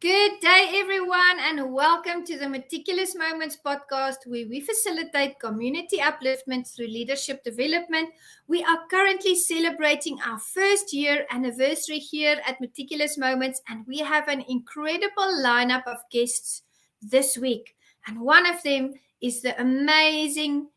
Good day, everyone, and welcome to the Meticulous Moments podcast, where we facilitate community upliftment through leadership development. We are currently celebrating our first year anniversary here at Meticulous Moments, and we have an incredible lineup of guests this week. And one of them is the amazing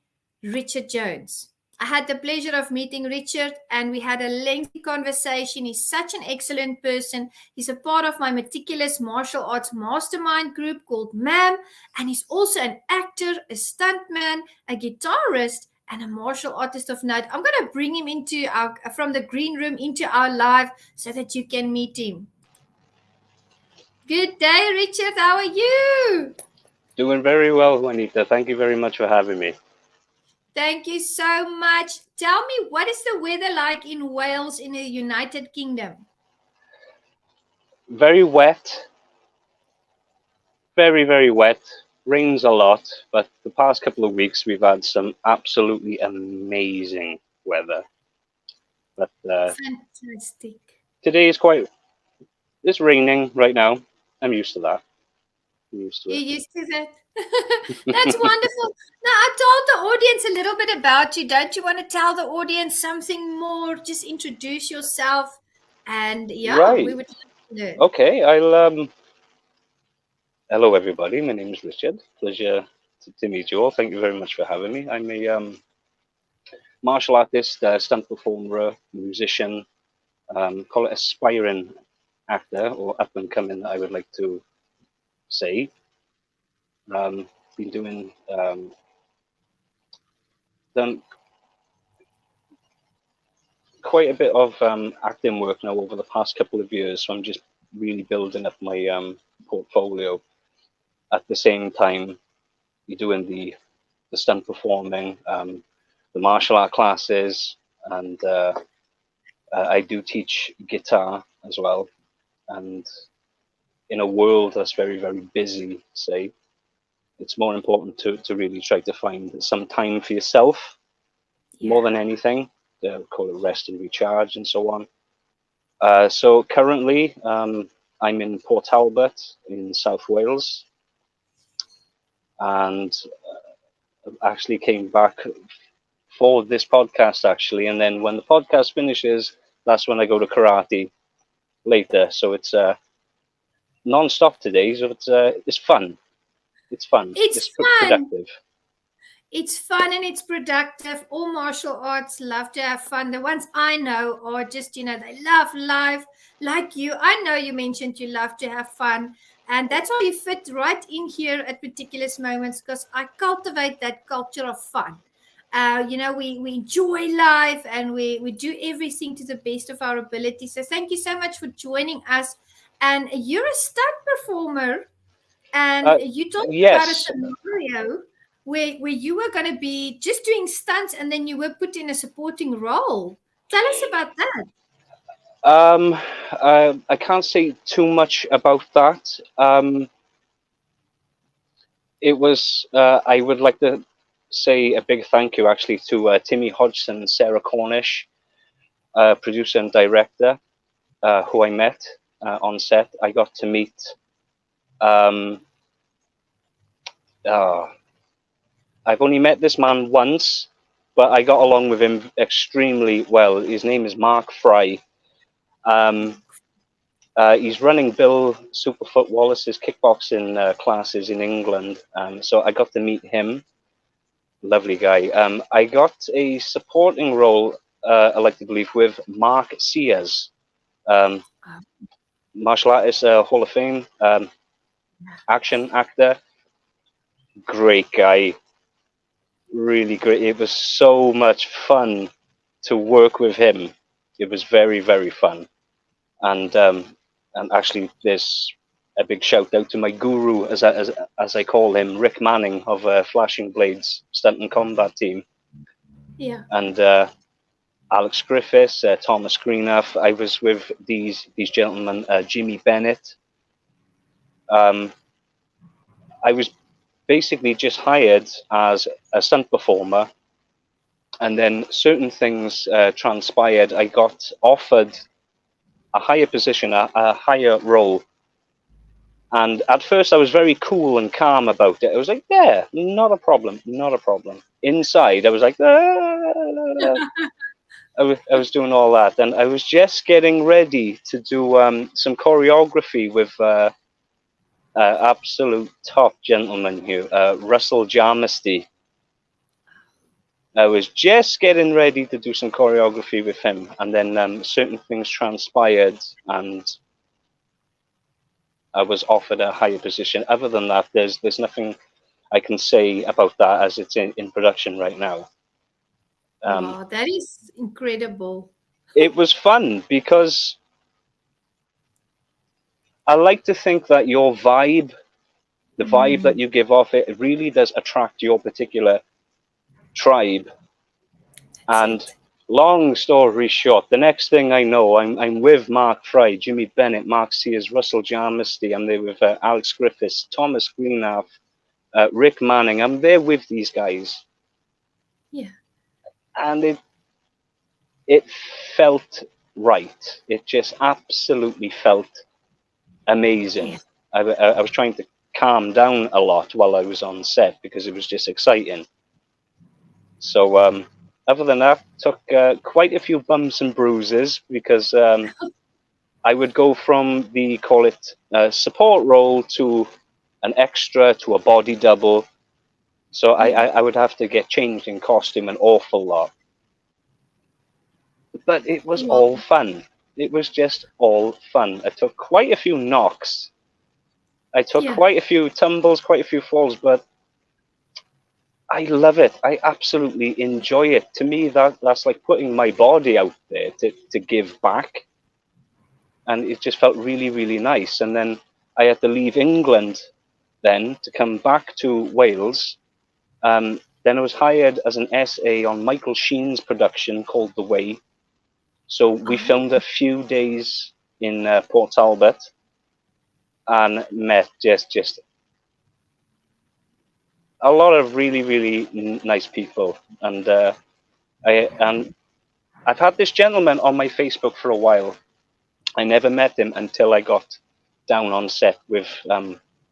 Richard Jones. I had the pleasure of meeting Richard, and we had a lengthy conversation. He's such an excellent person. He's a part of my Meticulous Martial Arts Mastermind group called MAM, and he's also an actor, a stuntman, a guitarist, and a martial artist of note. I'm going to bring him from the green room into our live so that you can meet him. Good day, Richard. How are you? Doing very well, Juanita. Thank you very much for having me. Thank you so much. Tell me, what is the weather like in Wales in the United Kingdom? Very wet. Very, very wet. Rains a lot, but the past couple of weeks we've had some absolutely amazing weather. But fantastic. Today is it's raining right now. I'm used to that. You're used to that? That's wonderful. Now, I told the audience a little bit about you. Don't you want to tell the audience something more? Just introduce yourself, and right. We would love to learn. Okay, hello everybody. My name is Richard. Pleasure to meet you all. Thank you very much for having me. I'm a martial artist, stunt performer, musician. Call it aspiring actor or up and coming. I would like to say. Been doing done quite a bit of acting work now over the past couple of years, so I'm just really building up my portfolio. At the same time, you're doing the stunt performing, the martial art classes, and I do teach guitar as well. And in a world that's very, very busy, say, it's more important to really try to find some time for yourself, more than anything. Call it rest and recharge and so on. So currently, I'm in Port Talbot in South Wales, and actually came back for this podcast actually. And then when the podcast finishes, that's when I go to karate later. So it's non-stop today. So it's fun. It's fun. It's fun. Productive. It's fun and it's productive. All martial arts love to have fun. The ones I know are just, they love life. Like you, I know you mentioned you love to have fun. And that's why you fit right in here at Meticulous Moments, because I cultivate that culture of fun. We enjoy life, and we do everything to the best of our ability. So thank you so much for joining us. And you're a stunt performer. And you talked about a scenario where you were going to be just doing stunts, and then you were put in a supporting role. Tell us about that. I can't say too much about that. It was. I would like to say a big thank you actually to Timmy Hodgson and Sarah Cornish, producer and director, who I met on set. I got to meet. I've only met this man once, but I got along with him extremely well. His name is Mark Fry. He's running Bill Superfoot Wallace's kickboxing classes in England. So I got to meet him. Lovely guy. I got a supporting role, I like to believe, with Mark Sears, martial artist, Hall of Fame, action actor. Great guy. Really great. It was so much fun to work with him. It was very, very fun. And actually, there's a big shout out to my guru, as I call him, Rick Manning of Flashing Blades Stunt and Combat Team. Yeah. And Alex Griffiths, Thomas Greenup. I was with these gentlemen, Jimmy Bennett. I was basically just hired as a stunt performer, and then certain things transpired. I got offered a higher position, a higher role And at first I was very cool and calm about it. I was like, yeah, not a problem, not a problem. Inside I was like, ah. I was doing all that, and I was just getting ready to do some choreography with absolute top gentleman here, Russell Jarmisty. I was just getting ready to do some choreography with him, and then certain things transpired, and I was offered a higher position. Other than that, there's nothing I can say about that as it's in production right now. Wow, that is incredible. It was fun because I like to think that your vibe, the vibe that you give off, it really does attract your particular tribe. That's And it. long story short, the next thing I know, I'm with Mark Fry, Jimmy Bennett, Mark Sears, Russell Jarmisty. I'm there with Alex Griffiths, Thomas Greenhalgh, Rick Manning. I'm there with these guys, Yeah. and it felt right. It just absolutely felt amazing. Yes. I was trying to calm down a lot while I was on set because it was just exciting. So other than that, took quite a few bumps and bruises because I would go from the, call it, support role to an extra to a body double. So I would have to get changed in costume an awful lot. But it was Wow. all fun. It was just all fun. I took quite a few knocks. I took Yeah. quite a few tumbles, quite a few falls, but I love it. I absolutely enjoy it. To me, that's like putting my body out there to give back. And it just felt really, really nice. And then I had to leave England then to come back to Wales. Then I was hired as an SA on Michael Sheen's production called The Way. So we Oh, filmed a few days in Port Talbot and met just a lot of really, really nice people. And I've had this gentleman on my Facebook for a while. I never met him until I got down on set with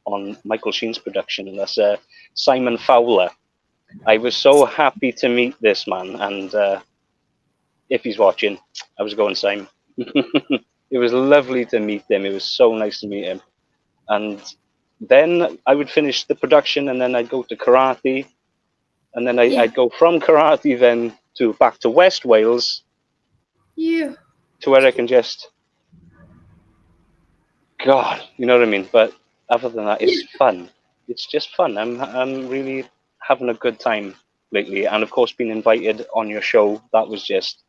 on Michael Sheen's production, and that's Simon Fowler. I was so happy to meet this man, and if he's watching, I was going Simon. It was lovely to meet him. It was so nice to meet him, and then I would finish the production, and then I'd go to karate, and then yeah. I'd go from karate then to back to West Wales Yeah. to where I can just God, you know what I mean? But other than that, it's fun. It's just fun. I'm really having a good time lately, and of course, being invited on your show, that was just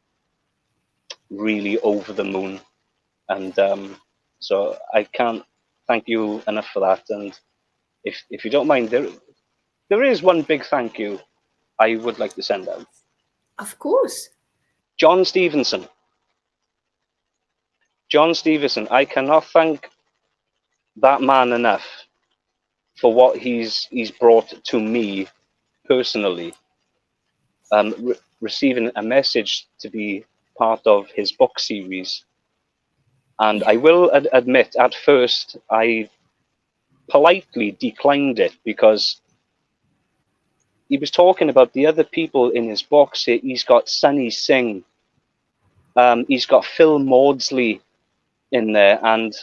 really over the moon. And so I can't thank you enough for that. And if you don't mind, there is one big thank you I would like to send out. Of course. John Stevenson. John Stevenson. I cannot thank that man enough for what he's brought to me personally. Receiving a message to be part of his book series. And I will admit, at first, I politely declined it because he was talking about the other people in his box. He's got Sunny Singh, he's got Phil Maudsley in there, and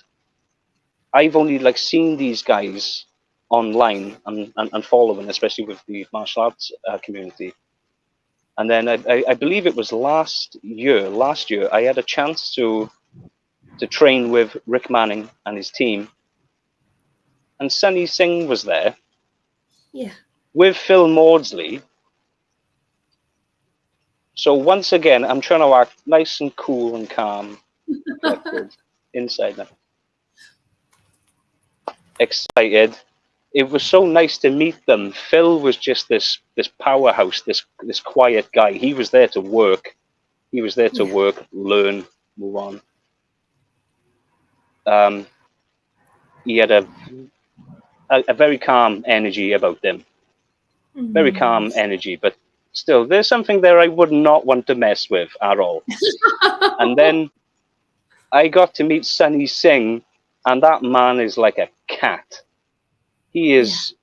I've only like seen these guys online and following, especially with the martial arts community. And then I believe it was last year, I had a chance to train with Rick Manning and his team. And Sunny Singh was there Yeah. with Phil Maudsley. So once again, I'm trying to act nice and cool and calm, collected, inside them. Excited. It was so nice to meet them. Phil was just this powerhouse, this quiet guy. He was there to work. He was there to work, learn, move on. He had a very calm energy about him. Very calm energy, but still, there's something there I would not want to mess with at all. And then I got to meet Sunny Singh, And that man is like a cat. He Yeah. is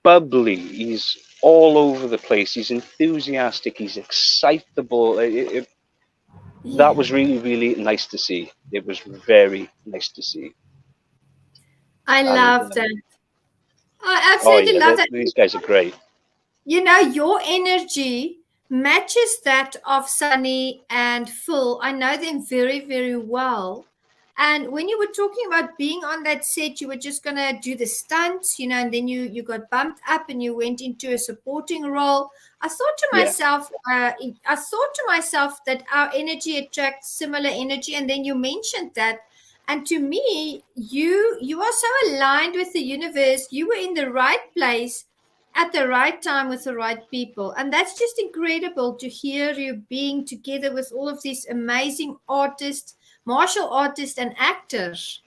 bubbly. He's all over the place. He's enthusiastic. He's excitable. That Yeah. was really, really nice to see. It was very nice to see. I And love that. I oh absolutely yeah, love that. these guys are great. You know, your energy matches that of Sunny and Phil. I know them very, very well. And when you were talking about being on that set, you were just gonna do the stunts, you know, and then you got bumped up and you went into a supporting role. I thought to Yeah, myself, that our energy attracts similar energy, and then you mentioned that. And to me, you are so aligned with the universe. You were in the right place at the right time with the right people. And that's just incredible to hear you being together with all of these amazing artists, martial artists, and actors.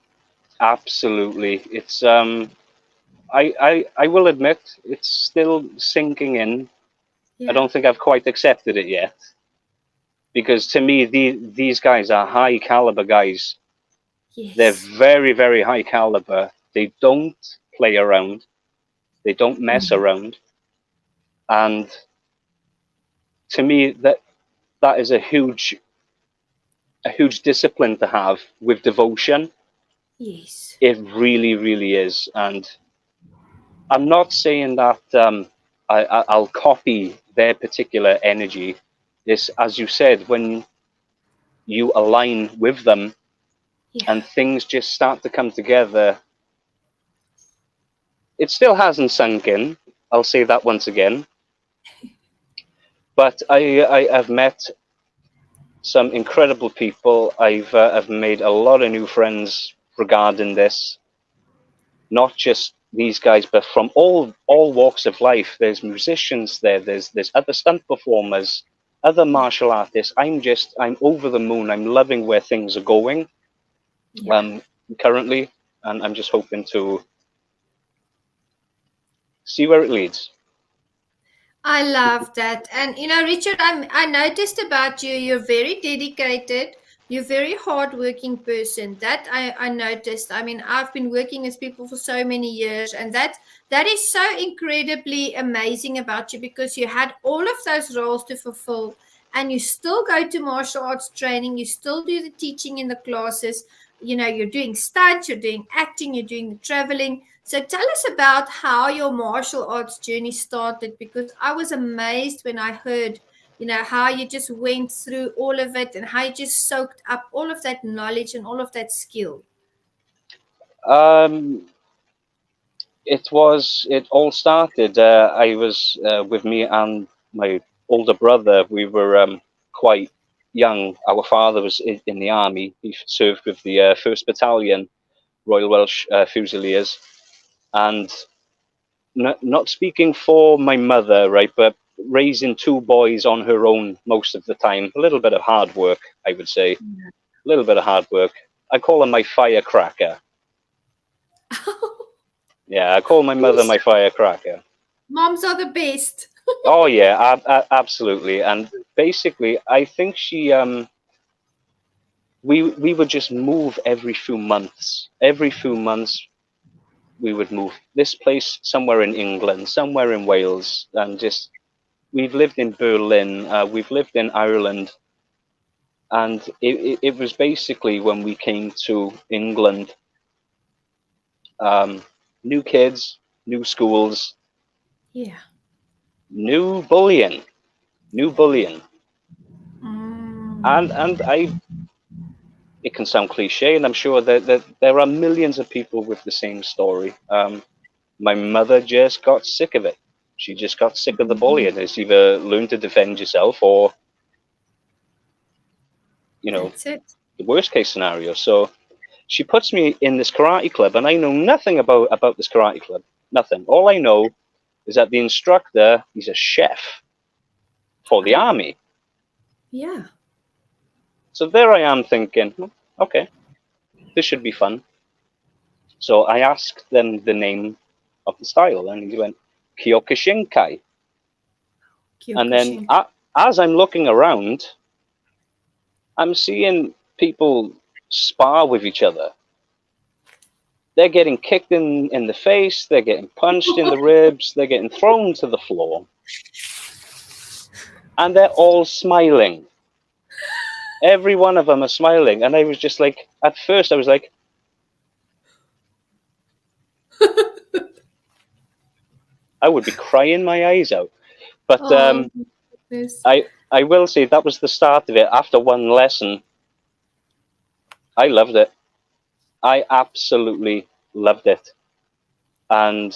absolutely. It's I will admit it's still sinking in. I Yeah. don't think I've quite accepted it yet because to me these guys are high caliber guys. They're Yes. very, very high caliber. They don't play around. They don't mess Mhm. around. And to me, that is a huge discipline to have with devotion. Yes. It really, really is. And I'm not saying that I'll copy their particular energy. This, as you said, when you align with them Yeah. and things just start to come together, it still hasn't sunk in. I'll say that once again. But I've met some incredible people. I've made a lot of new friends regarding this. Not just these guys, but from all walks of life. There's musicians there. There's other stunt performers, other Yeah. martial artists. I'm over the moon. I'm loving where things are going Yeah. um, currently, and I'm just hoping to see where it leads. I love that. And you know, Richard, I noticed about you, you're very dedicated. You're a very hardworking person. That I noticed. I mean, I've been working with people for so many years, and that is so incredibly amazing about you because you had all of those roles to fulfill and you still go to martial arts training, you still do the teaching in the classes, you know, you're doing stunts, you're doing acting, you're doing the traveling. So tell us about how your martial arts journey started because I was amazed when I heard, you know, how you just went through all of it and how you just soaked up all of that knowledge and all of that skill. Um, it all started. I was with me and my older brother. We were quite young. Our father was in the army. He served with the First Battalion, Royal Welsh Fusiliers, and not speaking for my mother, right, but raising two boys on her own most of the time. A little bit of hard work, I would say. A little bit of hard work. I call her my firecracker. Yeah, I call my mother Yes, my firecracker. moms are the best. Oh yeah, absolutely. And basically, I think she we would just move every few months. Every few months, we would move this place somewhere in England, somewhere in Wales, and just we've lived in Berlin, we've lived in Ireland, and it was basically when we came to England, um, new kids, new schools, Yeah. new bullying, new bullying, Mm. and I it can sound cliche, and I'm sure that there are millions of people with the same story. My mother just got sick of it. She just got sick of the bullying. It's either learn to defend yourself or, you know, That's it. the worst case scenario. So she puts me in this karate club, and I know nothing about this karate club. Nothing. All I know is that the instructor, he's a chef for the Oh, army. yeah. So there I am thinking, okay, this should be fun. So I asked them the name of the style, and he went Kyokushinkai. And then Kyokushin. as I'm looking around, I'm seeing people spar with each other. They're getting kicked in the face, they're getting punched in the ribs, they're getting thrown to the floor. And they're all smiling. Every one of them are smiling. And I was just like, at first I was like, I would be crying my eyes out. But I will say that was the start of it. After one lesson, I loved it. I absolutely loved it. And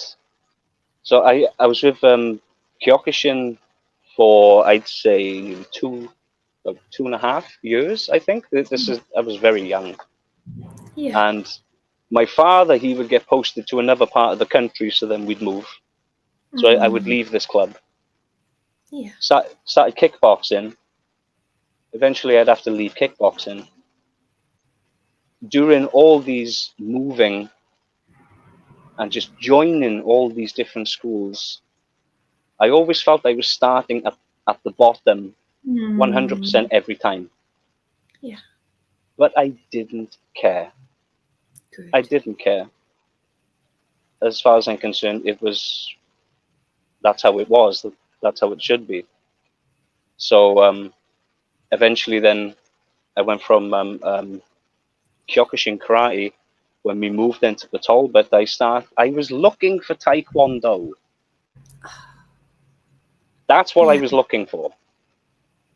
so I was with Kyokushin for, I'd say, 2.5 years, I think. I was very young. Yeah. And my father, he would get posted to another part of the country, so then we'd move. So I would leave this club. Yeah. Started kickboxing. Eventually, I'd have to leave kickboxing. During all these moving and just joining all these different schools, I always felt I was starting at the bottom 100% every time. Yeah. But I didn't care. Good. I didn't care. As far as I'm concerned, that's how it was. That's how it should be. So eventually then I went from Kyokushin Karate. When we moved into the Talbot, I was looking for Taekwondo. That's what I was looking for.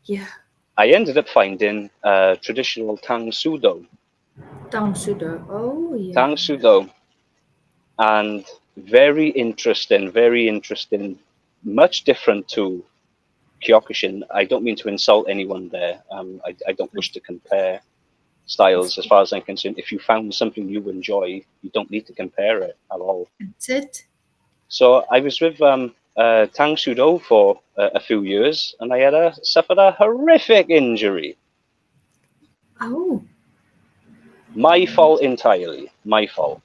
Yeah. I ended up finding traditional Tang Sudo. Tang Sudo. Oh, yeah. Tang Sudo. And very interesting, much different to Kyokushin. I don't mean to insult anyone there. I don't wish to compare styles as far as I'm concerned. If you found something you enjoy, you don't need to compare it at all. That's it. So I was with Tang Sudo for a few years, and I suffered a horrific injury. Oh. My fault entirely. My fault.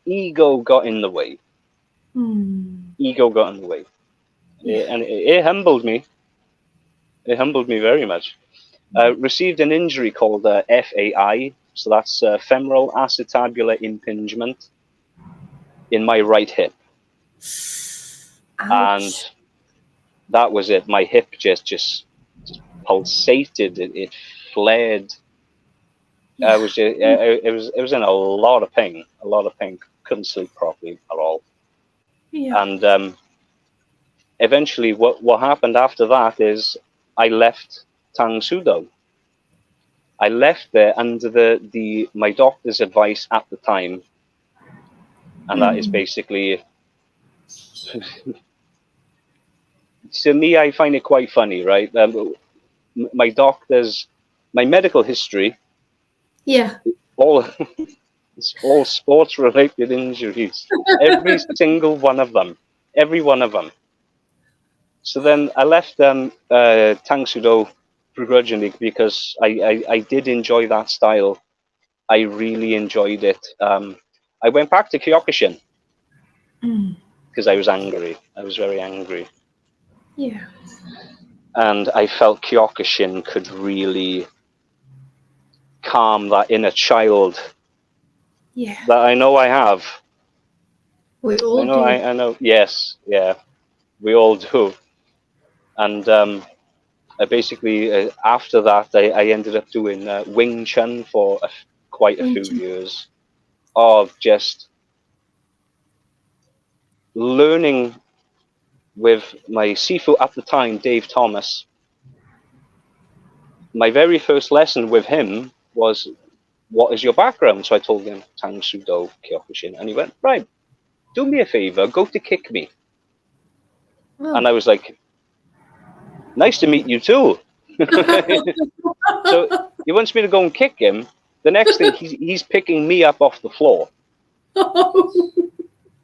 Ego got in the way. Ego got in the way. And it humbled me. It humbled me very much. Received an injury called FAI, so that's femoral acetabular impingement in my right hip. Ouch. And that was it. My hip just pulsated. It flared. Yeah. It was in a lot of pain. Couldn't sleep properly at all. Yeah. And eventually, what happened after that is I left Tang Sudo. I left there under my doctor's advice at the time, and that is basically. To me, I find it quite funny, right? My medical history. Yeah. It's all sports-related injuries. Every single one of them. Every one of them. So then I left Tang Sudo begrudgingly because I did enjoy that style. I really enjoyed it. I went back to Kyokushin because I was angry. I was very angry. Yeah. And I felt Kyokushin could really calm that inner child that I know I have. We all do. I know. Yes, yeah, we all do. And I basically, after that, I ended up doing Wing Chun for quite a few years of just learning with my Sifu at the time, Dave Thomas. My very first lesson with him was, what is your background? So I told him Tang Sudo Kyokushin, and he went, right, do me a favor, go to kick me. Oh. And I was like, nice to meet you too. So he wants me to go and kick him. The next thing, he's picking me up off the floor.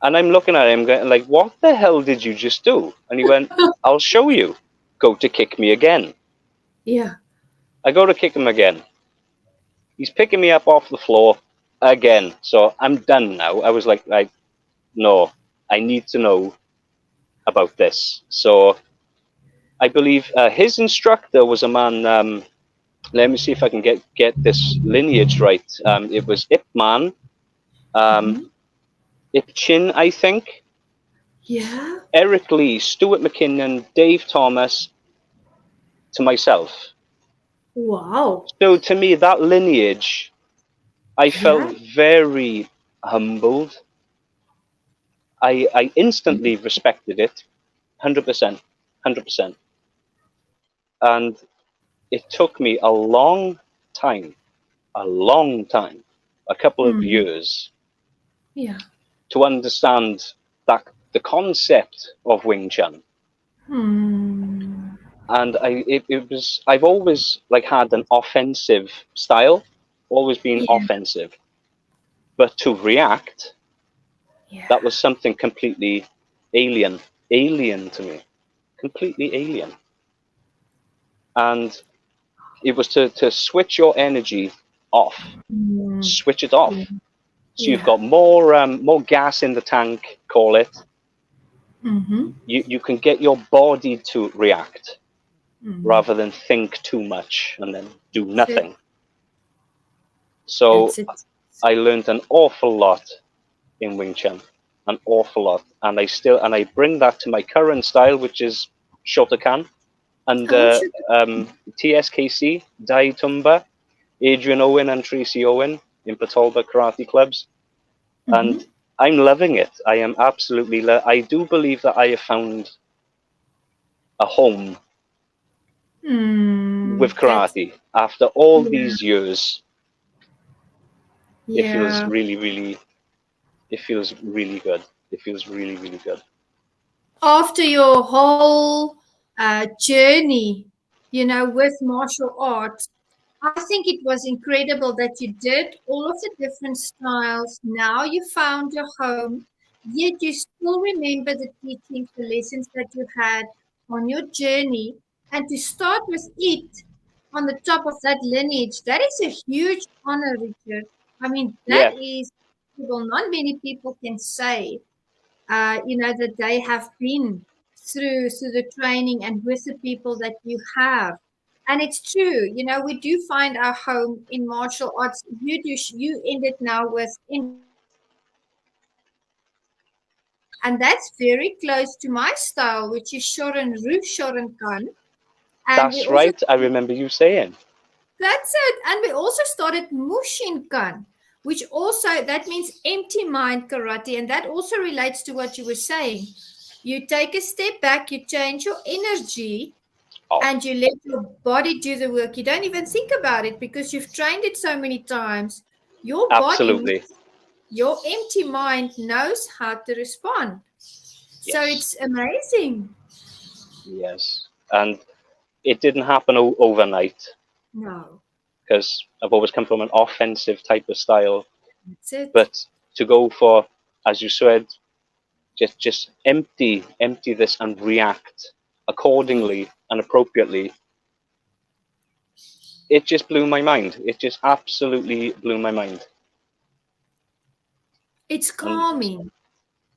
And I'm looking at him going, like, what the hell did you just do? And he went, I'll show you. Go to kick me again. Yeah. I go to kick him again. He's picking me up off the floor again. So I'm done now. I was like, no, I need to know about this. So I believe his instructor was a man, let me see if I can get this lineage right. It was Ip Man, Um, Ip Chin, I think. Yeah. Eric Lee, Stuart McKinnon, Dave Thomas, to myself. Wow. So to me, that lineage, I Yeah. felt very humbled. I instantly respected it, 100%, 100%. And it took me a long time, a couple of Hmm. years Yeah. to understand that the concept of Wing Chun. Hmm. And I've always like had an offensive style, always been Yeah. offensive. But to react, that Yeah. was something completely alien to me, completely alien. And it was to switch your energy off, Hmm. switch it off. Yeah. So you've Yeah. got more gas in the tank, call it. Mm-hmm. You can get your body to react Mm. rather than think too much and then do That's it. nothing. So That's it. I learned an awful lot in Wing Chun, an awful lot, and I bring that to my current style, which is Shotokan Oh, under shoot. TSKC, Dai Tumba, Adrian Owen and Tracy Owen in Patalba Karate Clubs, Mm-hmm. and I'm loving it. I am absolutely. I do believe that I have found a home Mm. with That's karate after all yeah. these years. It feels Yeah. really, really. It feels really good. It feels really, really good. After your whole journey, with martial arts, I think it was incredible that you did all of the different styles. Now you found your home, yet you still remember the teachings, the lessons that you had on your journey. And to start with it on the top of that lineage, that is a huge honor, Richard. I mean, that Yeah, is, well, not many people can say that they have been through the training and with the people that you have. And it's true, we do find our home in martial arts. You ended now with and that's very close to my style, which is Shorin Ru Shorin Kan. And we that's also right. I remember you saying. That's it. And we also started Mushinkan, which also that means empty mind karate, and that also relates to what you were saying. You take a step back, you change your energy, Oh, and you let your body do the work. You don't even think about it because you've trained it so many times. Your body, absolutely. your empty mind knows how to respond. So Yes. it's amazing. Yes. And it didn't happen overnight No, because I've always come from an offensive type of style. that's it. But to go for, as you said, just empty this and react accordingly and appropriately, it just blew my mind. It just absolutely blew my mind. It's And calming.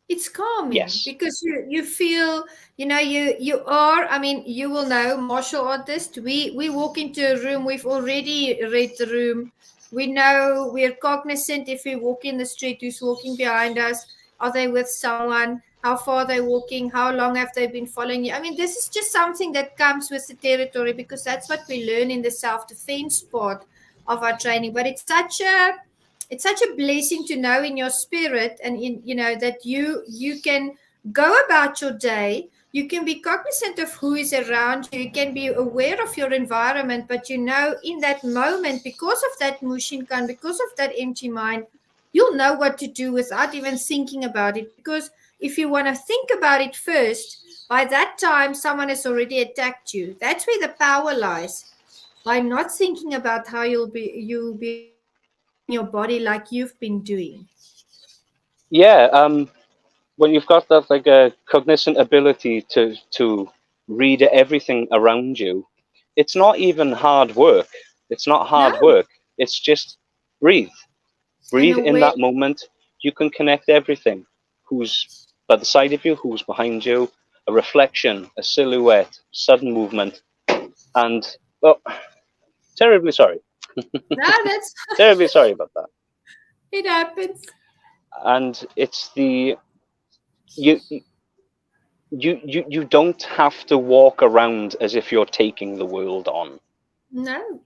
It's calming yes, because you feel, you are, I mean, you will know, martial artist, we walk into a room, we've already read the room. We know, we're cognizant if we walk in the street, who's walking behind us, are they with someone, how far they're walking, how long have they been following you. I mean, this is just something that comes with the territory because that's what we learn in the self-defense part of our training. But it's such a blessing to know in your spirit and in that you can go about your day. You can be cognizant of who is around you. You can be aware of your environment, but in that moment, because of that mushinkan, because of that empty mind, you'll know what to do without even thinking about it. Because if you want to think about it first, by that time someone has already attacked you. That's where the power lies, by not thinking about how you'll be reacting in your body like you've been doing. yeah. When you've got that like a cognizant ability to read everything around you, it's not even hard work. It's not hard No, work. It's just breathe. and Breathe in aware. that moment. You can connect everything. Who's by the side of you, who's behind you, a reflection, a silhouette, sudden movement, and well, terribly sorry. No, that's Terribly sorry about that. it happens. And it's you you don't have to walk around as if you're taking the world on. No.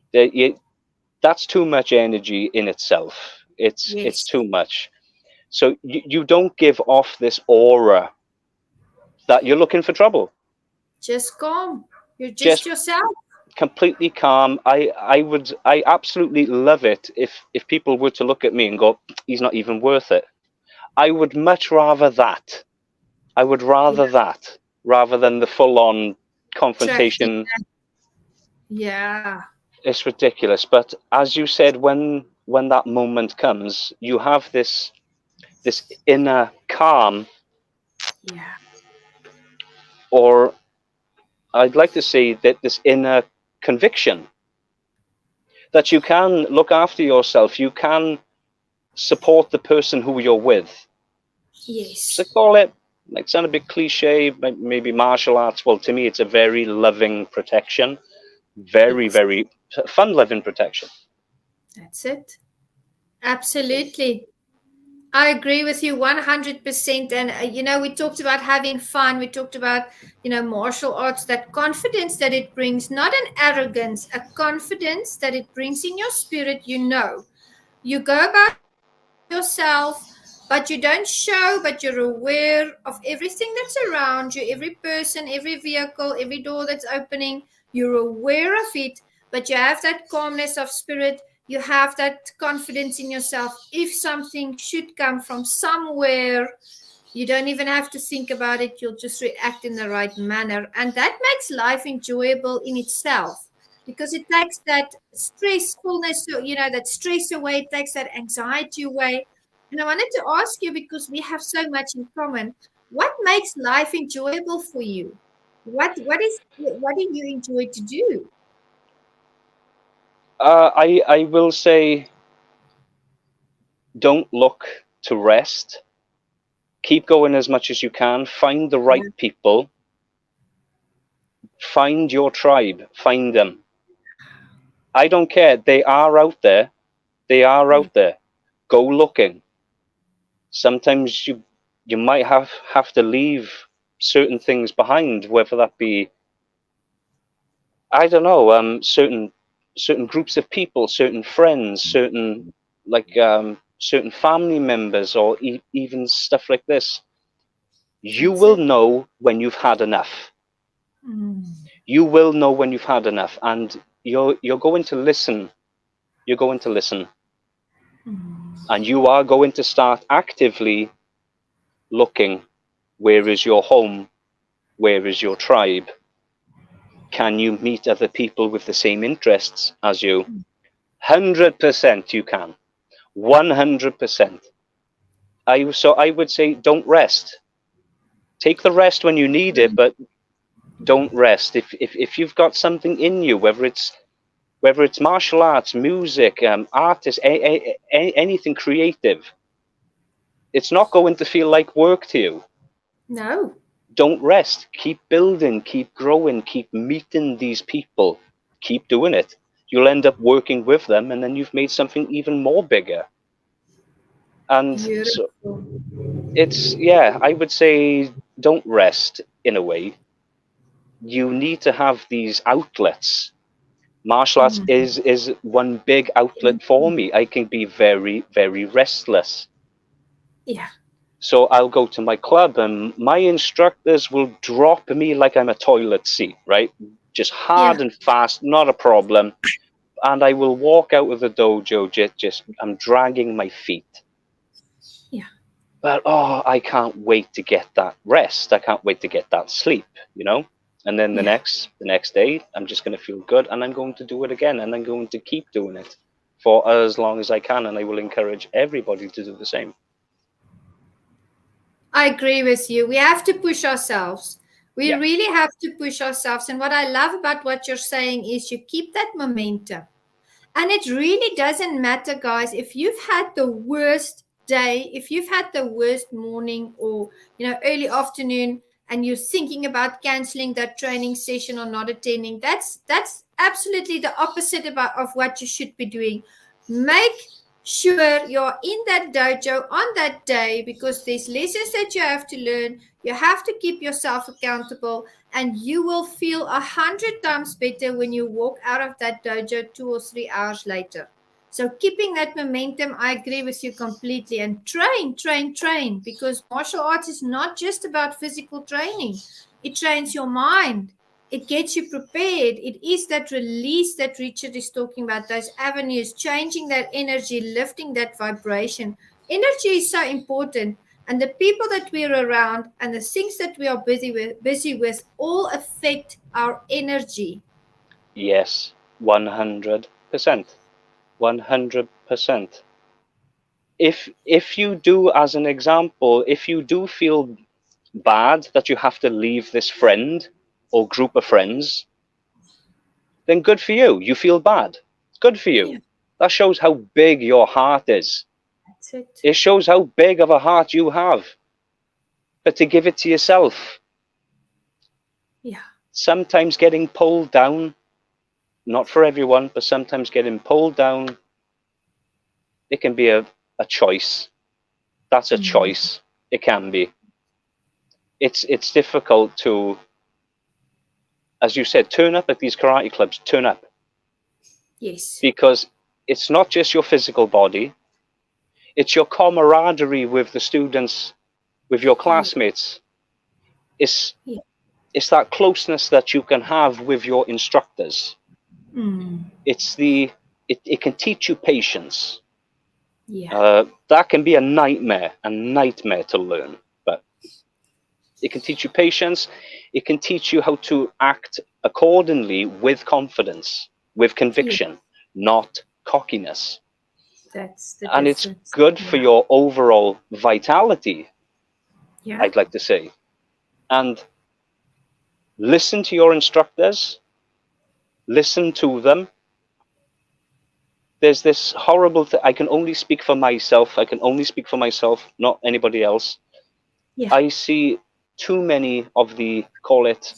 That's too much energy in itself. It's Yes. too much. So you don't give off this aura that you're looking for trouble. Just calm. You're just Just yourself. completely calm. I absolutely love it if people were to look at me and go, he's not even worth it. I would much rather that. I would Yeah. rather that rather than the full on Attracting. confrontation. Yeah. It's ridiculous. But as you said, when that moment comes, you have this inner calm, Yeah. or I'd like to say that this inner conviction that you can look after yourself, you can support the person who you're with. So Yes. call it, like, sound a bit cliche, maybe martial arts. Well, to me, it's a very loving protection, very, Yes. very fun loving protection. That's it. Absolutely. I agree with you 100%. And, we talked about having fun. We talked about, martial arts, that confidence that it brings, not an arrogance, a confidence that it brings in your spirit. You go about yourself, but you don't show, but you're aware of everything that's around you, every person, every vehicle, every door that's opening. You're aware of it, but you have that calmness of spirit. You have that confidence in yourself. If something should come from somewhere, you don't even have to think about it. You'll just react in the right manner. And that makes life enjoyable in itself because it takes that stressfulness, that stress away, it takes that anxiety away. And I wanted to ask you, because we have so much in common, what makes life enjoyable for you? What do you enjoy to do? I will say, don't look to rest. Keep going as much as you can. Find the right Yeah. people. Find your tribe. Find them. I don't care. They are out there. They are Yeah. out there. Go looking. Sometimes you might have to leave certain things behind, whether that be, I don't know, certain groups of people, certain friends, certain family members, or even stuff like this. You That's will it. know when you've had enough. Mm. You will know when you've had enough, and you're going to listen. You're going to listen, Mm. and you are going to start actively looking. Where is your home? Where is your tribe? Can you meet other people with the same interests as you? 100% you can. 100%. I would say, don't rest. Take the rest when you need it, but don't rest. If you've got something in you, whether it's martial arts, music, artists, anything creative, it's not going to feel like work to you. No. Don't rest. Keep building, keep growing, keep meeting these people. Keep doing it. You'll end up working with them, and then you've made something even more bigger. And so Beautiful. yeah, I would say, don't rest in a way. You need to have these outlets. Martial arts Mm. is one big outlet for me. I can be very, very restless. Yeah. So I'll go to my club and my instructors will drop me like I'm a toilet seat, right? Just hard Yeah. and fast, not a problem. And I will walk out of the dojo just I'm dragging my feet. Yeah. But I can't wait to get that rest. I can't wait to get that sleep, you know? And then the Yeah. next day I'm just gonna feel good and I'm going to do it again and I'm going to keep doing it for as long as I can, and I will encourage everybody to do the same. I agree with you. We have to push ourselves. We Yeah. really have to push ourselves. And what I love about what you're saying is you keep that momentum. And it really doesn't matter, guys, if you've had the worst day, if you've had the worst morning or, early afternoon, and you're thinking about canceling that training session or not attending. That's absolutely the opposite of what you should be doing. Make sure you're in that dojo on that day because there's lessons that you have to learn. You have to keep yourself accountable, and you will feel 100 times better when you walk out of that dojo 2 or 3 hours later. So keeping that momentum, I agree with you completely. And train, train, train, because martial arts is not just about physical training. It trains your mind. It gets you prepared. It is that release that Richard is talking about, those avenues, changing that energy, lifting that vibration. Energy is so important. And the people that we're around and the things that we are busy with all affect our energy. Yes, 100%. 100%. If you do, as an example, if you do feel bad that you have to leave this friend or group of friends, then good for you. You feel bad. Good for you. Yeah, That shows how big your heart is. that's it. It shows how big of a heart you have. But to give it to yourself, Yeah. sometimes getting pulled down, not for everyone, but sometimes getting pulled down, it can be a choice. That's a Mm. choice. It can be. It's difficult to, as you said, turn up at these karate clubs, turn up. Yes. Because it's not just your physical body, it's your camaraderie with the students, with your Yeah. classmates. It's, Yeah. it's that closeness that you can have with your instructors. Mm. It can teach you patience. Yeah. That can be a nightmare to learn, but it can teach you patience. It can teach you how to act accordingly with confidence, with Yeah. conviction, not cockiness. That's the And it's difference. good for Yeah. your overall vitality, Yeah. I'd like to say. And listen to your instructors, listen to them. There's this horrible thing. I can only speak for myself. I can only speak for myself, not anybody else. Yeah. I see too many of the, call it,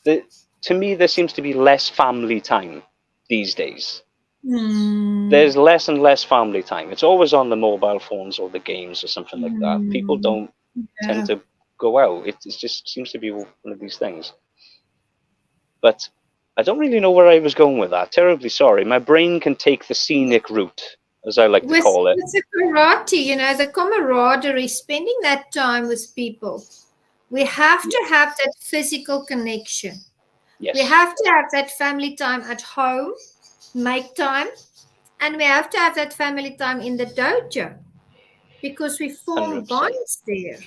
the, to me, there seems to be less family time these days. Mm. There's less and less family time. It's always on the mobile phones or the games or something like that. People Mm. don't tend Yeah. to go out. It just seems to be one of these things. But I don't really know where I was going with that. Terribly sorry. My brain can take the scenic route, as I like to With call it. with the karate, the camaraderie, spending that time with people, we have Yeah. to have that physical connection. We Yes, have to have that family time at home, make time, and we have to have that family time in the dojo because we form 100%. bonds there.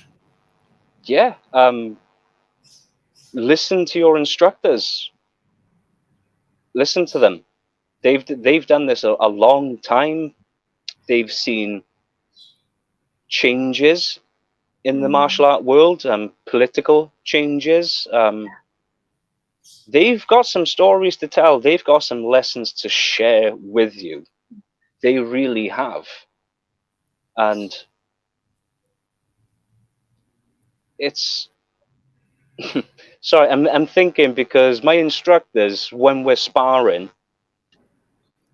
Yeah. Listen to your instructors. Listen to them. They've done this a long time. They've seen changes in the Mm. martial art world, political changes. They've got some stories to tell. They've got some lessons to share with you. They really have. And it's sorry, I'm thinking because my instructors, when we're sparring,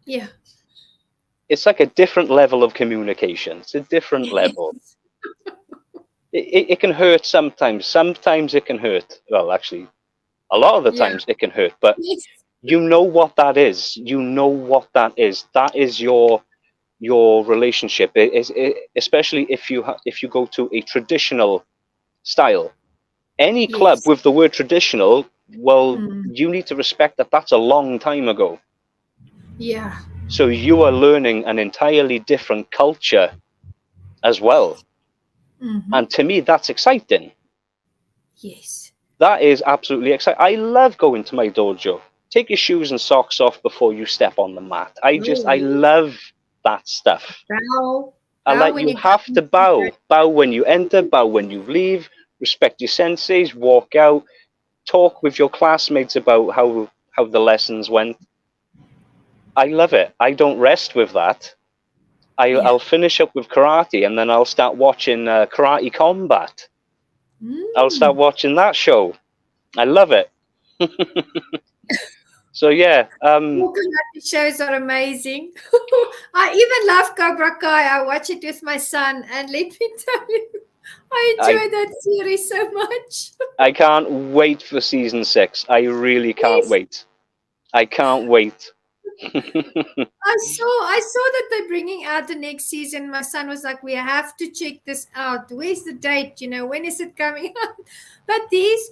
Yeah. it's like a different level of communication. It's a different level. It can hurt sometimes. Sometimes it can hurt. Well, actually, a lot of the Yeah. times it can hurt, but Yes. you know what that is. You know what that is. That is your relationship. Especially if you go to a traditional style. Any club Yes. with the word traditional, well, Mm. you need to respect that that's a long time ago. Yeah. So you are learning an entirely different culture as well. Mm-hmm. And to me, that's exciting. Yes. That is absolutely exciting. I love going to my dojo. Take your shoes and socks off before you step on the mat. Oh, I yes. love that stuff. Bow. I Bow like when you you go have to into the bow. Bow when you enter, bow when you leave, respect your senseis, walk out, talk with your classmates about how the lessons went. I love it. I don't rest with that. yeah. I'll finish up with karate and then I'll start watching Karate Combat. I'll start Mm. watching that show. I love it. So yeah, Your karate shows are amazing. I even love Cobra Kai. I watch it with my son, and let me tell you, I I enjoy that series so much. I can't wait for season 6. I really can't Yes, wait. I can't wait. I saw that they're bringing out the next season. My son was like, "We have to check this out. Where's the date? When is it coming out?" But these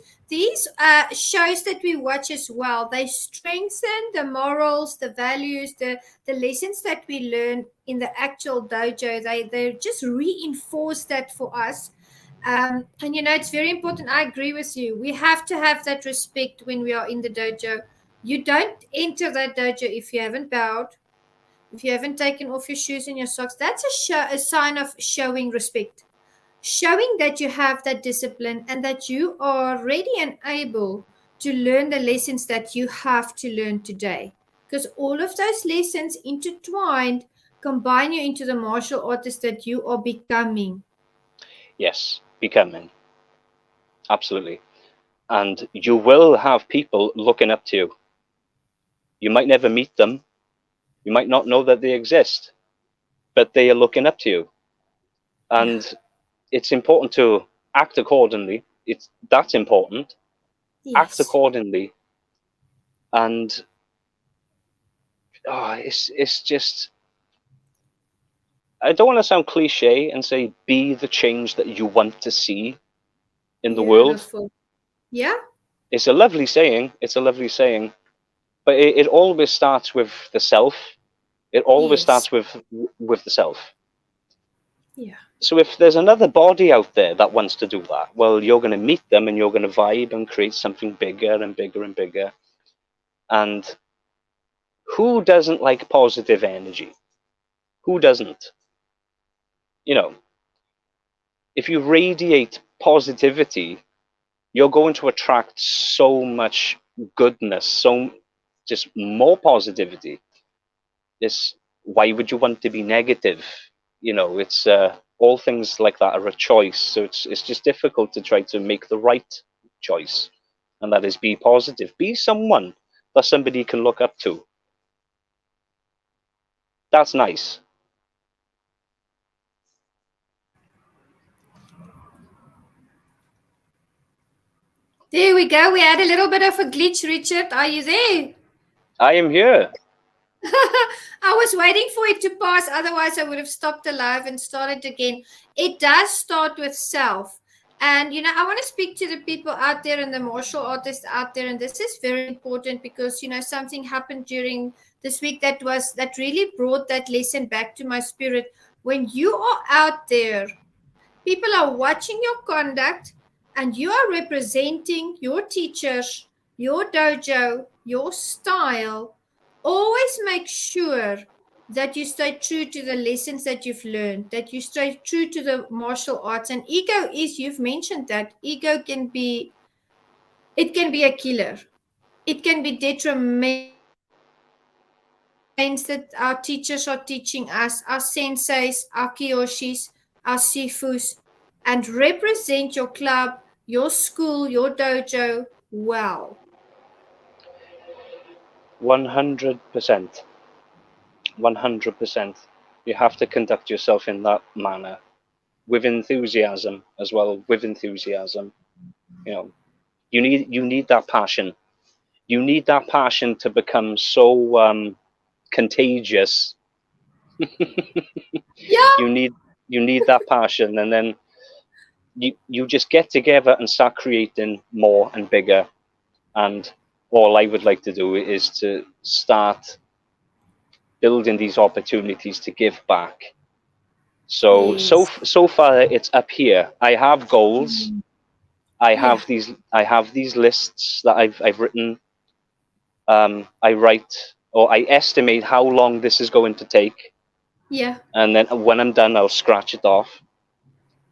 shows that we watch as well, they strengthen the morals, the values, the lessons that we learn in the actual dojo. They just reinforce that for us. And it's very important. I agree with you. We have to have that respect when we are in the dojo. You don't enter that dojo if you haven't bowed, if you haven't taken off your shoes and your socks. That's a sign of showing respect, showing that you have that discipline and that you are ready and able to learn the lessons that you have to learn today. Because all of those lessons intertwined combine you into the martial artist that you are becoming. Yes, becoming. Absolutely. And you will have people looking up to you. You might never meet them. You might not know that they exist, but they are looking up to you. Yeah. And it's important to act accordingly. That's important. Act Yes. accordingly. And it's just, I don't want to sound cliche and say be the change that you want to see in the world. Beautiful. Yeah. It's a lovely saying. It's a lovely saying, but it always starts with the self. It always Yes. starts with the self. Yeah. So if there's another body out there that wants to do that, well, you're going to meet them and you're going to vibe and create something bigger and bigger and bigger. And who doesn't like positive energy? Who doesn't? You know, if you radiate positivity, you're going to attract so much goodness, so just more positivity. It's why would you want to be negative? It's all things like that are a choice. So it's just difficult to try to make the right choice, and that is be positive, be someone that somebody can look up to. That's nice. There we go. We had a little bit of a glitch, Richard. Are you there? I am here. I was waiting for it to pass, otherwise, I would have stopped the live and started again. It does start with self. And, I want to speak to the people out there and the martial artists out there. And this is very important because, something happened during this week that really brought that lesson back to my spirit. When you are out there, people are watching your conduct and you are representing your teachers, your dojo, your style. Always make sure that you stay true to the lessons that you've learned, that you stay true to the martial arts. And ego you've mentioned that ego it can be a killer. It can be detrimental that our teachers are teaching us, our senseis, our kiyoshis, our sifus, and represent your club, your school, your dojo well. 100%. 100%. You have to conduct yourself in that manner with enthusiasm as well. With enthusiasm, you know, you need that passion. You need that passion to become so contagious. Yeah. You need that passion, and then you just get together and start creating more and bigger. And all I would like to do is to start building these opportunities to give back. Yes. So far it's up here. I have goals. Yeah. I have these lists that I've written. I write, or I estimate how long this is going to take, Yeah. and then when I'm done, I'll scratch it off.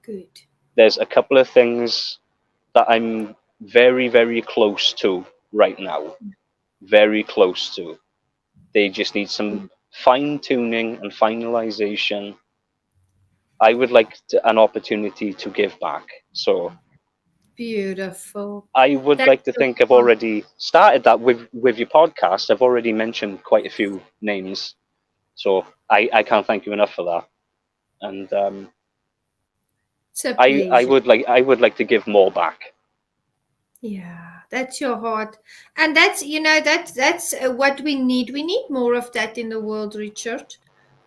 Good. There's a couple of things that I'm very, very close to right now. Very close to. They just need some fine tuning and finalization. I would like an opportunity to give back. So Beautiful. I would That's like to your think I've heart. already started that with your podcast. I've already mentioned quite a few names, so I can't thank you enough for that. And It's a pleasure. I would like to give more back. Yeah, that's your heart. And that's, that's what we need. We need more of that in the world, Richard.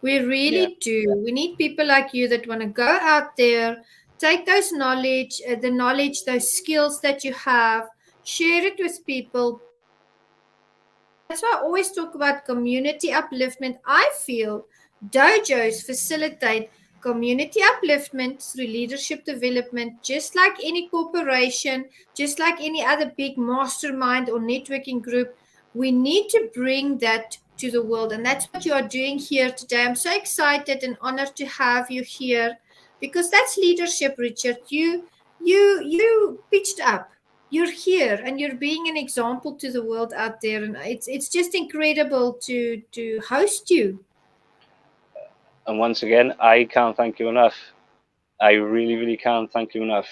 We Yeah. really do. We need people like you that want to go out there, take those knowledge, the knowledge, those skills that you have, share it with people, build community. And that's why I always talk about community upliftment. I feel dojos facilitate community upliftment through leadership development, just like any corporation, just like any other big mastermind or networking group. We need to bring that to the world. And that's what you are doing here today. I'm so excited and honored to have you here because that's leadership, Richard. You pitched up. You're here and you're being an example to the world out there. And it's just incredible to host you. And once again, I can't thank you enough. I really, really can't thank you enough.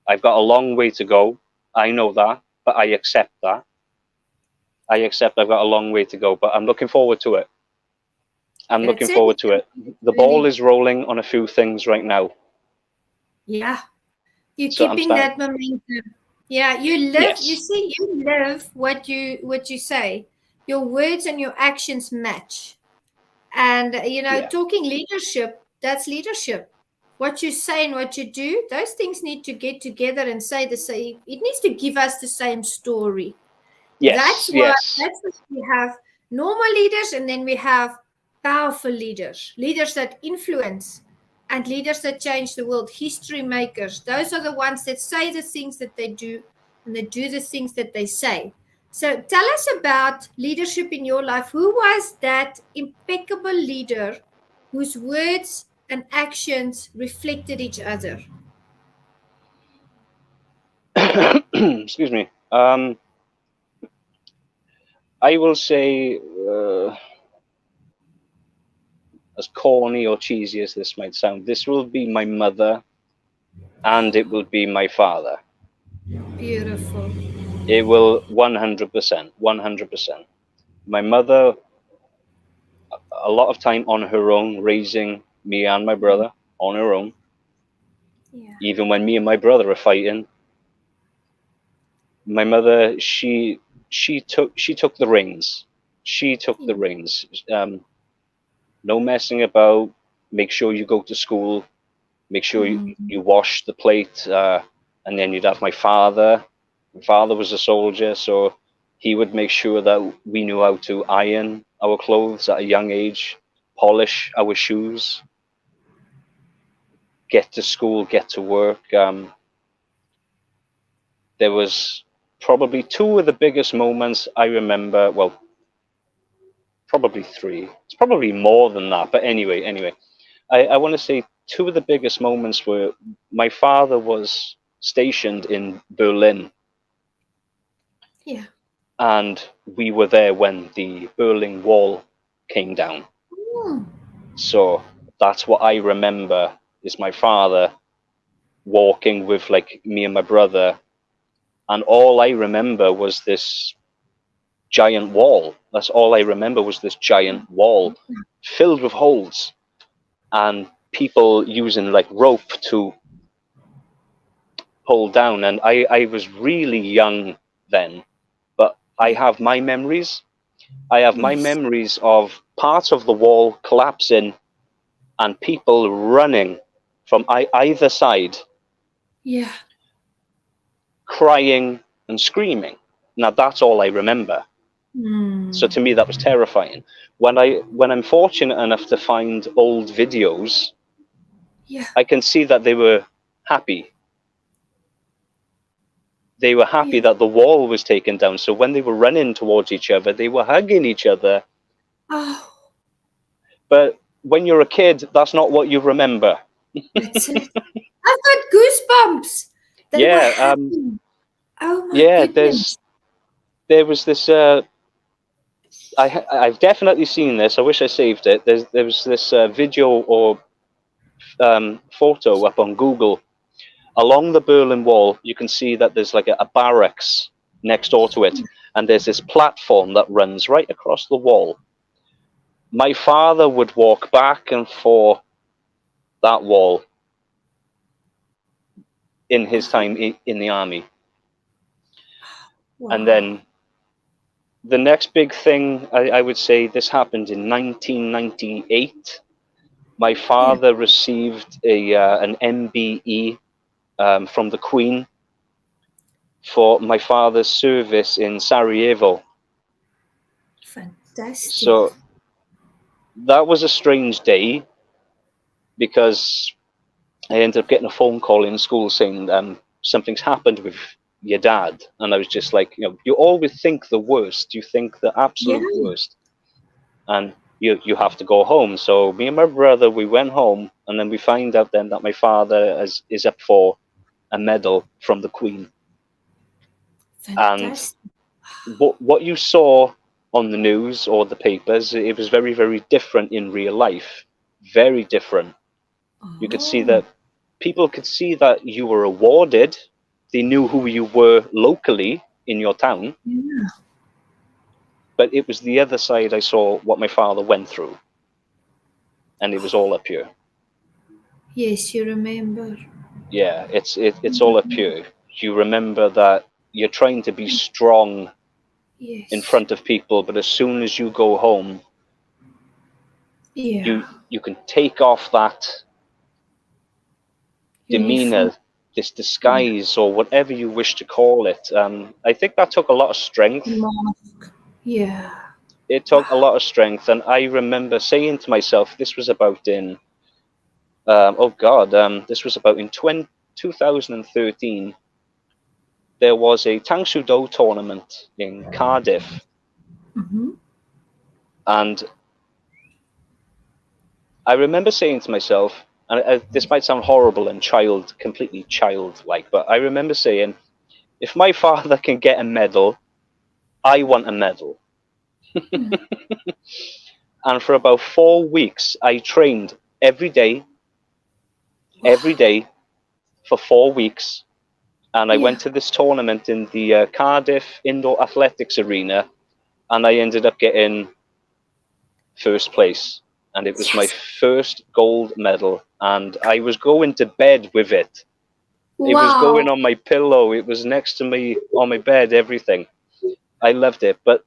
I've got a long way to go. I know that, but I accept that. I accept I've got a long way to go, but I'm looking forward to it. I'm looking That's it. forward to it. The ball is rolling on a few things right now. Yeah. You're So I'm keeping starting. that momentum. Yeah, you Yes. see, you live what you say. Your words and your actions match. And Yeah. talking leadership, that's leadership. What you say and what you do, those things need to get together and say the same. It needs to give us the same story. That's Yes. why Yes. that's why we have normal leaders and then we have powerful leaders, leaders that influence and leaders that change the world, history makers. Those are the ones that say the things that they do and they do the things that they say. So tell us about leadership in your life. Who was that impeccable leader whose words and actions reflected each other? Excuse me. I will say, as corny or cheesy as this might sound, this will be my mother and it will be my father. Beautiful. It will 100%, 100%. My mother, a lot of time on her own, raising me and my brother on her own. Yeah. Even when me and my brother are fighting, my mother, she took the reins. She took the Yeah. reins. No messing about. Make sure you go to school. Make sure Mm. you wash the plate. And then you'd have my father. My father was a soldier, so he would make sure that we knew how to iron our clothes at a young age, polish our shoes, get to school, get to work. There was probably two of the biggest moments I remember. Well, probably three. It's probably more than that. But anyway, I want to say two of the biggest moments were my father was stationed in Berlin, Yeah. and we were there when the Berlin Wall came down. Mm. So that's what I remember is my father walking with like me and my brother, and all I remember was this giant wall. That's all I remember was this giant wall filled with holes and people using like rope to pull down. And I was really young then, but I Yeah. have my memories. I have my Yes. memories of parts of the wall collapsing and people running from either side, Yeah. crying and screaming. Now that's all I remember. So to Mm. me, that was terrifying. When I'm fortunate enough to find old videos, Yeah. I can see that they were happy. They were happy Yeah. that the wall was taken down. So when they were running towards each other, they were hugging each other. Oh, But when you're a kid, that's not what you remember. that's it. I've got goosebumps. They were Yeah, happy. Oh my yeah. goodness. There was this. I've definitely seen this. I wish I saved it. There was this video or photo up on Google along the Berlin Wall, you can see that there's like a barracks next door to it, and there's this platform that runs right across the wall. My father would walk back and forth that wall in his time in the army. Wow. And then the next big thing, I would say, this happened in 1998. My father received an MBE from the Queen for my father's service in Sarajevo. Fantastic. So that was a strange day, because I ended up getting a phone call in school saying something's happened with your dad. And I was just like, you always think the worst. You think the absolute worst. And you have to go home. So me and my brother, we went home, and then we find out then that my father is up for a medal from the Queen. Fantastic. And what you saw on the news or the papers, it was very, very different in real life. Very different. You could see that people could see that you were awarded. They knew who you were locally in your town. Yeah. But it was the other side. I saw what my father went through. And it was all up here. Yes, you remember. Yeah, it's all up here. You remember that you're trying to be strong in front of people, but as soon as you go home, you can take off that demeanor, this disguise, or whatever you wish to call it. I think that took a lot of strength. Mask. Yeah. It took a lot of strength, and I remember saying to myself, this was about in, this was about in 2013. There was a Tang Soo Do tournament in Cardiff, and I remember saying to myself, and this might sound horrible and completely childlike, but I remember saying, if my father can get a medal, I want a medal. And for about 4 weeks, I trained every day for 4 weeks. And I went to this tournament in the Cardiff Indoor Athletics Arena, and I ended up getting first place. And it was my first gold medal, and I was going to bed with it. It was going on my pillow. It was next to me on my bed, everything. I loved it. But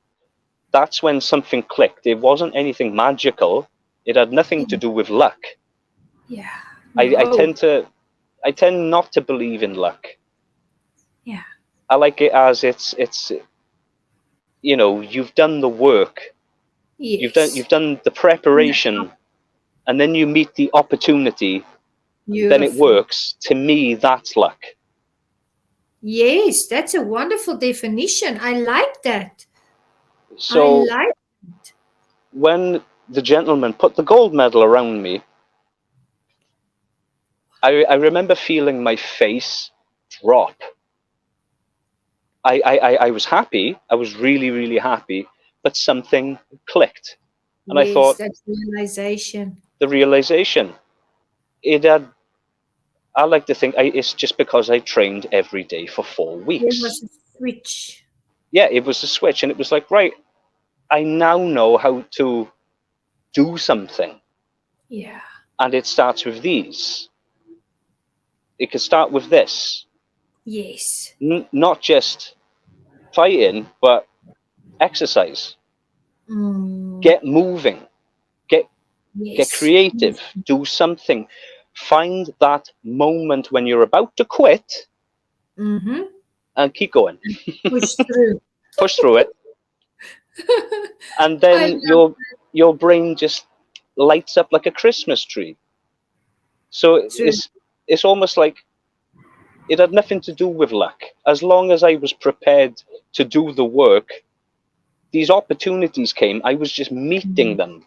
that's when something clicked. It wasn't anything magical. It had nothing to do with luck. Yeah. I tend not to believe in luck. Yeah. I like it as it's you've done the work. Yes. You've done the preparation, and then you meet the opportunity. Beautiful. Then it works. To me, that's luck. Yes, that's a wonderful definition. I like that. So I like it. When the gentleman put the gold medal around me, I remember feeling my face drop. I was happy. I was really, really happy, but something clicked. And I thought, that's realization. the realization, I like to think it's just because I trained every day for 4 weeks. There was a switch. Yeah, it was a switch, and it was like, right, I now know how to do something. Yeah. And it starts with these. It could start with this. Yes. Not just fighting, but exercise. Get moving. Get creative. Do something. Find that moment when you're about to quit, and keep going. Push through. Push through it. And then your brain just lights up like a Christmas tree. So it's almost like it had nothing to do with luck. As long as I was prepared to do the work, these opportunities came. I was just meeting them.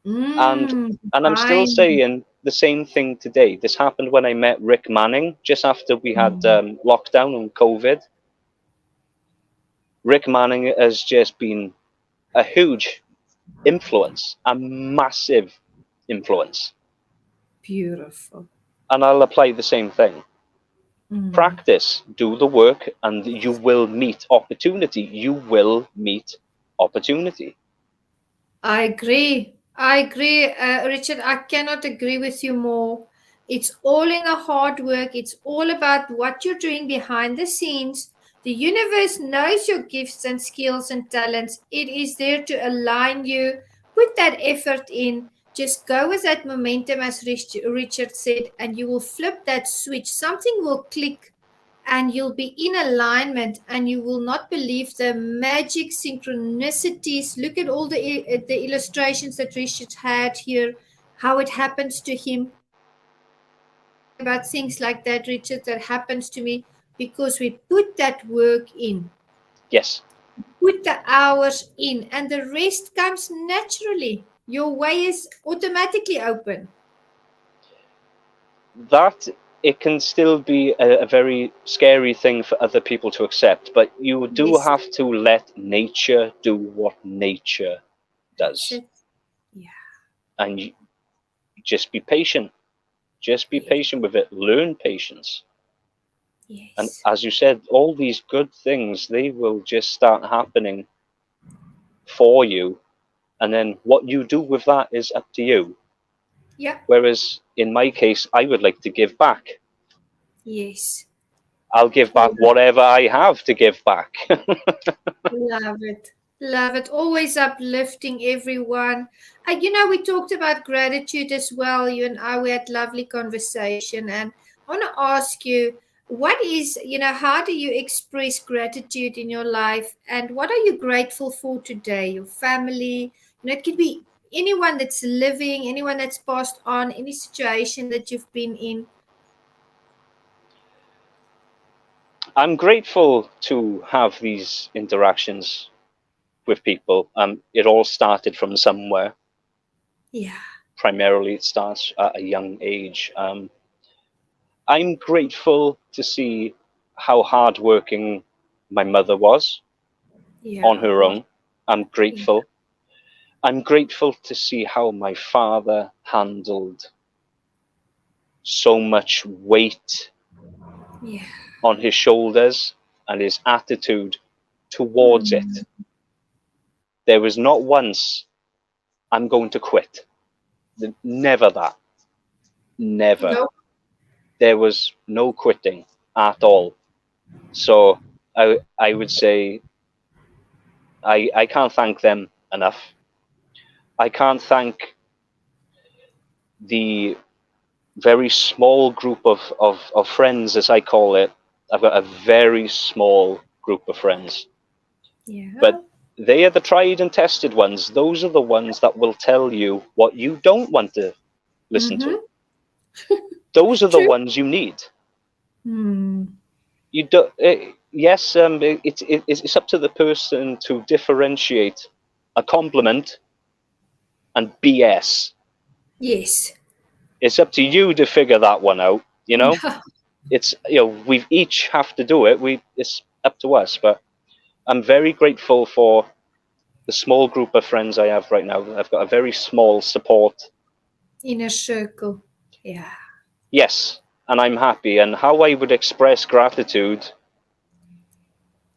And I'm still saying the same thing today. This happened when I met Rick Manning, just after we had lockdown and COVID. Rick Manning has just been a huge influence, a massive influence. Beautiful. And I'll apply the same thing. Practice, do the work, and you will meet opportunity. You will meet opportunity. I agree. I agree, Richard. I cannot agree with you more. It's all in the hard work. It's all about what you're doing behind the scenes. The universe knows your gifts and skills and talents. It is there to align you. Put that effort in. Just go with that momentum, as Richard said, and you will flip that switch. Something will click and you'll be in alignment, and you will not believe the magic synchronicities. Look at all the illustrations that Richard had here, how it happens to him. I love talking about things like that, Richard, that happens to me because we put that work in, Yes. put the hours in, and the rest comes naturally. Your way is automatically open. That it can still be a very scary thing for other people to accept, but you do Yes, have to let nature do what nature that's does. it. Yeah, And you just be patient. Just be yes, patient with it. Learn patience. And yes. as you said, all these good things, they will just start happening for you. And then what you do with that is up to you. Yeah, Whereas in my case, I would like to give back. yes. I'll give back whatever I have to give back. Love it. Love it. Always uplifting everyone. We talked about gratitude as well. You and I, we had lovely conversation. And I want to ask you, how do you express gratitude in your life? And what are you grateful for today? Your family? It could be anyone that's living, anyone that's passed on, any situation that you've been in. I'm grateful to have these interactions with people. It all started from somewhere. Yeah. Primarily, it starts at a young age. I'm grateful to see how hardworking my mother was on Yeah. her own. I'm Yeah. grateful. I'm grateful to see how my father handled so much weight Yeah. on his shoulders and his attitude towards Hmm. it. There was not once, I'm going to quit. Never that. Never. No. There was no quitting at all. So I would say I can't thank them enough. I can't thank the very small group of friends, as I call it. I've got a very small group of friends, Yeah. but they are the tried and tested ones. Those are the ones that will tell you what you don't want to listen Mm-hmm. to. Those are the True. ones you need. Hmm. You do, yes, it's up to the person to differentiate a compliment and BS. Yes. It's up to you to figure that one out. It's we each have to do it. It's up to us. But I'm very grateful for the small group of friends I have right now. I've got a very small support. Inner circle. Yeah. Yes, and I'm happy. And how I would express gratitude,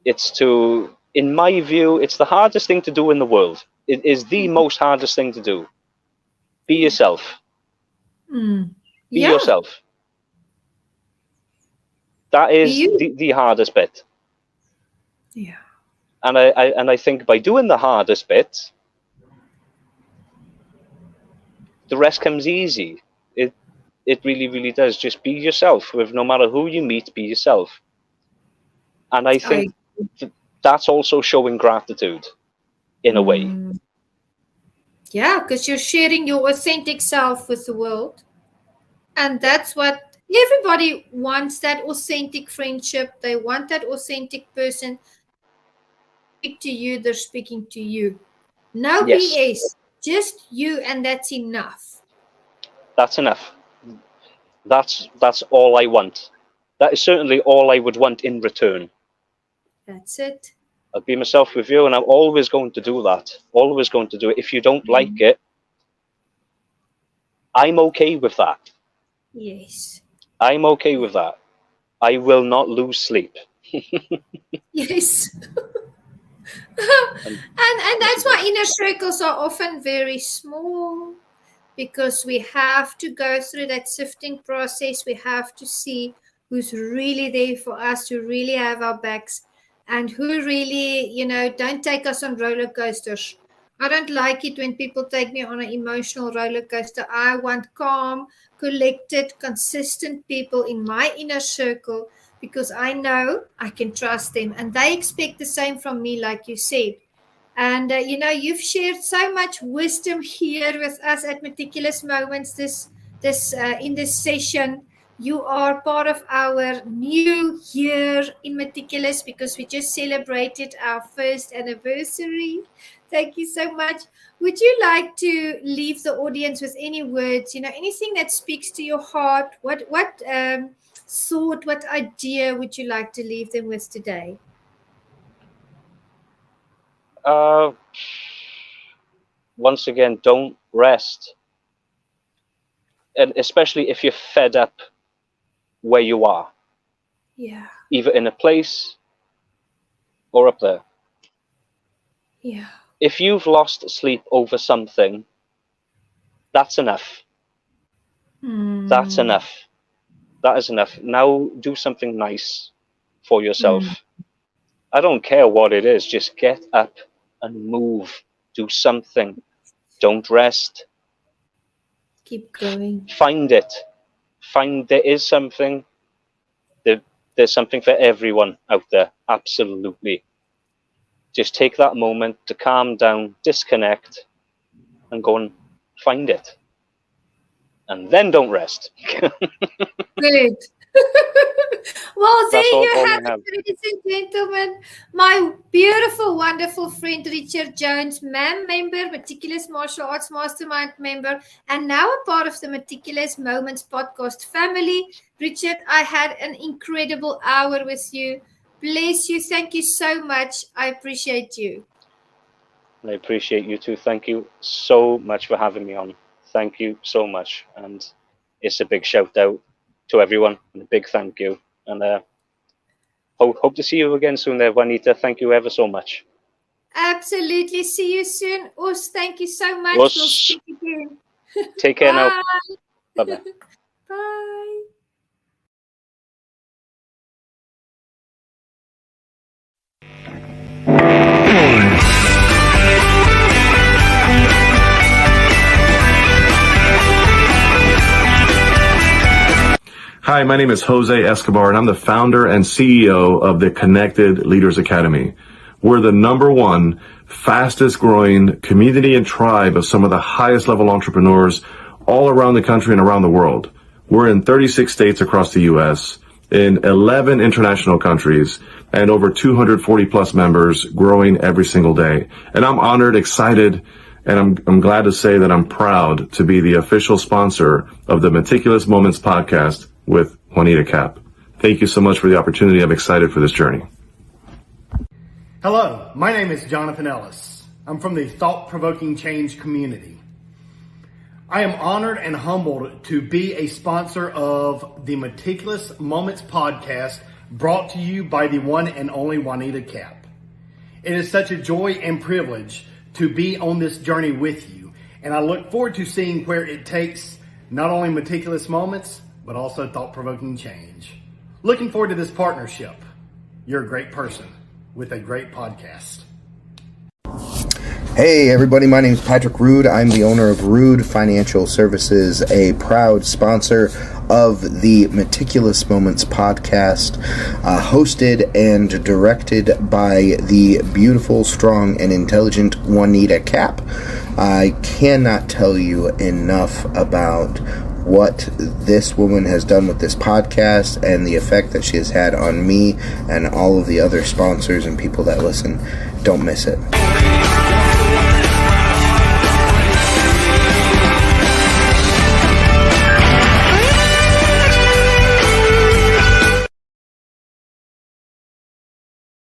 it's to, in my view, it's the hardest thing to do in the world. It is the most hardest thing to do. Be Yeah. yourself. Mm. Be Yeah. yourself. That Be is you. the hardest bit. Yeah. And I think by doing the hardest bit, the rest comes easy. It really, really does. Just be yourself. With no matter who you meet, be yourself. And I think I. that's also showing gratitude in a way. Mm. Yeah, because you're sharing your authentic self with the world, and Yeah. that's what everybody wants. That authentic friendship. They want that authentic person. So when people speak to you, they're speaking to you. No Yes, BS. Just you, and that's enough. that's enough. That's all I want. That is certainly all I would want in return. That's it. I'll be myself with you, and I'm always going to do that. Always going to do it. If you don't like Mm. it, I'm okay with that. Yes. I'm okay with that. I will not lose sleep. Yes. And And that's why inner circles are often very small, because we have to go through that sifting process. We have to see who's really there for us, who really have our backs, and who really, don't take us on roller coasters. I don't like it when people take me on an emotional roller coaster. I want calm, collected, consistent people in my inner circle, because I know I can trust them and they expect the same from me, like you said. And you've shared so much wisdom here with us at Meticulous Moments. This in this session, you are part of our new year in Meticulous, because we just celebrated our first anniversary. Thank you so much. Would you like to leave the audience with any words? Anything that speaks to your heart? What thought? What idea would you like to leave them with today? Once again, don't rest. And especially if you're fed up where you are, Yeah. either in a place or up there. Yeah. If you've lost sleep over something, that's enough. That's enough. That is enough. Now do something nice for yourself. I don't care what it is. Just get up and move. Do something. Don't rest. Keep going. Find it. There is something. There's something for everyone out there. Absolutely. Just take that moment to calm down, disconnect, and go and find it. And then don't rest. Good. Well, there That's you all have we have. it, ladies and gentlemen. My beautiful, wonderful friend Richard Jones, MAM member, Meticulous Martial Arts Mastermind member, and now a part of the Meticulous Moments podcast family. Richard, I had an incredible hour with you. Bless you. Thank you so much. I appreciate you. I appreciate you too. Thank you so much for having me on. Thank you so much. And it's a big shout out to everyone and a big thank you. And hope to see you again soon there, Juanita. Thank you ever so much. Absolutely. See you soon. Us, thank you so much. Us. We'll speak again. Take care now. Bye-bye. Bye. Hi, my name is Jose Escobar, and I'm the founder and CEO of the Connected Leaders Academy. We're the #1 fastest growing community and tribe of some of the highest level entrepreneurs all around the country and around the world. We're in 36 states across the U.S., in 11 international countries, and over 240 plus members, growing every single day. And I'm honored, excited, and I'm glad to say that I'm proud to be the official sponsor of the Meticulous Moments podcast with Juanita Kapp. Thank you so much for the opportunity. I'm excited for this journey. Hello, my name is Jonathan Ellis. I'm from the Thought Provoking Change community. I am honored and humbled to be a sponsor of the Meticulous Moments podcast, brought to you by the one and only Juanita Kapp. It is such a joy and privilege to be on this journey with you, and I look forward to seeing where it takes not only Meticulous Moments, but also thought-provoking change. Looking forward to this partnership. You're a great person with a great podcast. Hey everybody, my name is Patrick Rude. I'm the owner of Rude Financial Services, a proud sponsor of the Meticulous Moments podcast, hosted and directed by the beautiful, strong, and intelligent Juanita Kapp. I cannot tell you enough about what this woman has done with this podcast and the effect that she has had on me and all of the other sponsors and people that listen. Don't miss it.